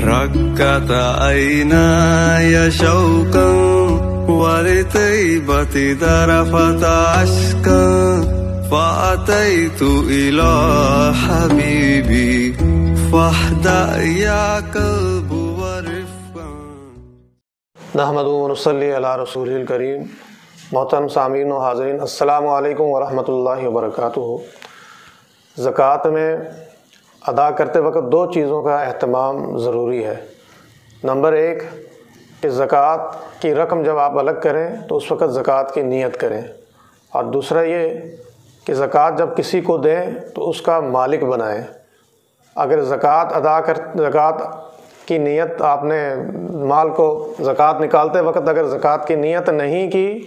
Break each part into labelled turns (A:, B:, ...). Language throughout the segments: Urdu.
A: ركت عيناي شوقا ولطيبة ذرفت عشقا فأتيت إلى حبيبي فاهدأ يا قلب ورفقا.
B: نحمدہ و نصلی علی رسول الکریم. محترم سامعین و حاضرین، السلام علیکم ورحمۃ اللہ وبرکاتہ. زکوٰۃ میں ادا کرتے وقت دو چیزوں کا اہتمام ضروری ہے. نمبر ایک کہ زکوٰۃ کی رقم جب آپ الگ کریں تو اس وقت زکوٰۃ کی نیت کریں، اور دوسرا یہ کہ زکوٰۃ جب کسی کو دیں تو اس کا مالک بنائیں. اگر زکوٰۃ کی نیت آپ نے مال کو زکوٰۃ نکالتے وقت اگر زکوٰۃ کی نیت نہیں کی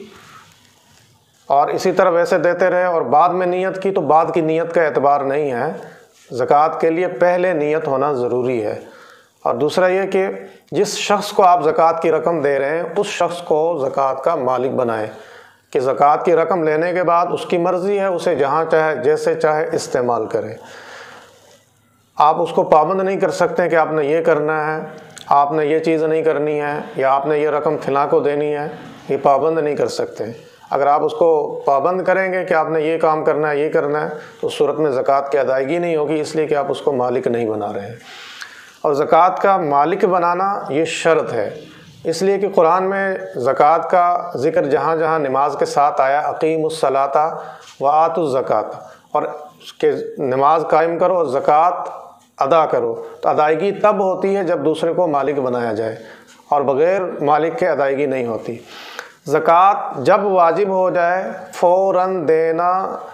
B: اور اسی طرح ویسے دیتے رہے اور بعد میں نیت کی تو بعد کی نیت کا اعتبار نہیں ہے. زکوٰۃ کے لیے پہلے نیت ہونا ضروری ہے. اور دوسرا یہ کہ جس شخص کو آپ زکوٰۃ کی رقم دے رہے ہیں اس شخص کو زکوٰۃ کا مالک بنائیں کہ زکوٰۃ کی رقم لینے کے بعد اس کی مرضی ہے اسے جہاں چاہے جیسے چاہے استعمال کرے. آپ اس کو پابند نہیں کر سکتے کہ آپ نے یہ کرنا ہے، آپ نے یہ چیز نہیں کرنی ہے، یا آپ نے یہ رقم فلاں کو دینی ہے. یہ پابند نہیں کر سکتے. اگر آپ اس کو پابند کریں گے کہ آپ نے یہ کام کرنا ہے، یہ کرنا ہے، تو اس صورت میں زکوٰۃ کی ادائیگی نہیں ہوگی، اس لیے کہ آپ اس کو مالک نہیں بنا رہے ہیں. اور زکوٰۃ کا مالک بنانا یہ شرط ہے، اس لیے کہ قرآن میں زکوٰۃ کا ذکر جہاں جہاں نماز کے ساتھ آیا، اقیموا الصلاۃ وآتوا الزکوٰۃ، اور کہ نماز قائم کرو اور زکوٰۃ ادا کرو. تو ادائیگی تب ہوتی ہے جب دوسرے کو مالک بنایا جائے، اور بغیر مالک کے ادائیگی نہیں ہوتی. زکوٰۃ جب واجب ہو جائے فوراً دینا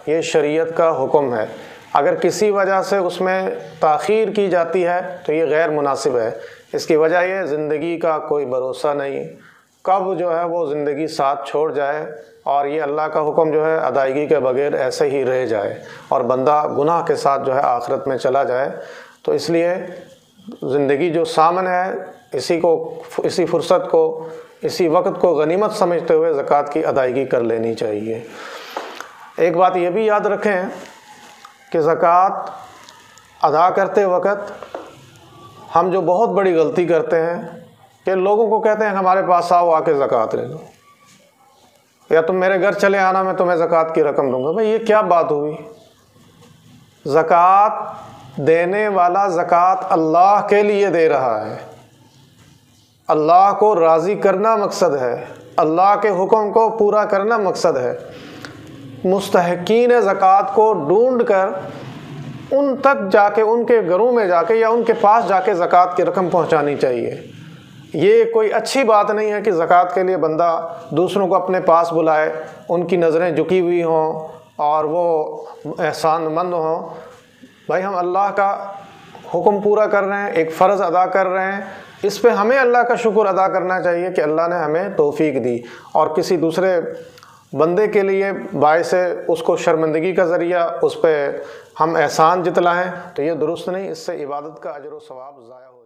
B: یہ شریعت کا حکم ہے. اگر کسی وجہ سے اس میں تاخیر کی جاتی ہے تو یہ غیر مناسب ہے. اس کی وجہ یہ زندگی کا کوئی بھروسہ نہیں، کب جو ہے وہ زندگی ساتھ چھوڑ جائے، اور یہ اللہ کا حکم جو ہے ادائیگی کے بغیر ایسے ہی رہ جائے اور بندہ گناہ کے ساتھ جو ہے آخرت میں چلا جائے. تو اس لیے زندگی جو سامن ہے اسی فرصت کو، اسی وقت کو غنیمت سمجھتے ہوئے زکوٰۃ کی ادائیگی کر لینی چاہیے. ایک بات یہ بھی یاد رکھیں کہ زکوٰۃ ادا کرتے وقت ہم جو بہت بڑی غلطی کرتے ہیں کہ لوگوں کو کہتے ہیں ہمارے پاس آ کے زکوٰۃ لے لو، یا تم میرے گھر چلے آنا میں تمہیں زکوٰۃ کی رقم دوں گا. بھائی یہ کیا بات ہوئی؟ زکوٰۃ دینے والا زکوٰۃ اللہ کے لیے دے رہا ہے، اللہ کو راضی کرنا مقصد ہے، اللہ کے حکم کو پورا کرنا مقصد ہے. مستحقین زکوٰۃ کو ڈھونڈ کر ان تک جا کے، ان کے گھروں میں جا کے یا ان کے پاس جا کے زکوٰۃ کی رقم پہنچانی چاہیے. یہ کوئی اچھی بات نہیں ہے کہ زکوٰۃ کے لیے بندہ دوسروں کو اپنے پاس بلائے، ان کی نظریں جھکی ہوئی ہوں اور وہ احسان مند ہوں. بھائی ہم اللہ کا حکم پورا کر رہے ہیں، ایک فرض ادا کر رہے ہیں، اس پہ ہمیں اللہ کا شکر ادا کرنا چاہیے کہ اللہ نے ہمیں توفیق دی. اور کسی دوسرے بندے کے لیے باعث اس کو شرمندگی کا ذریعہ اس پہ ہم احسان جتلائیں تو یہ درست نہیں، اس سے عبادت کا اجر و ثواب ضائع ہو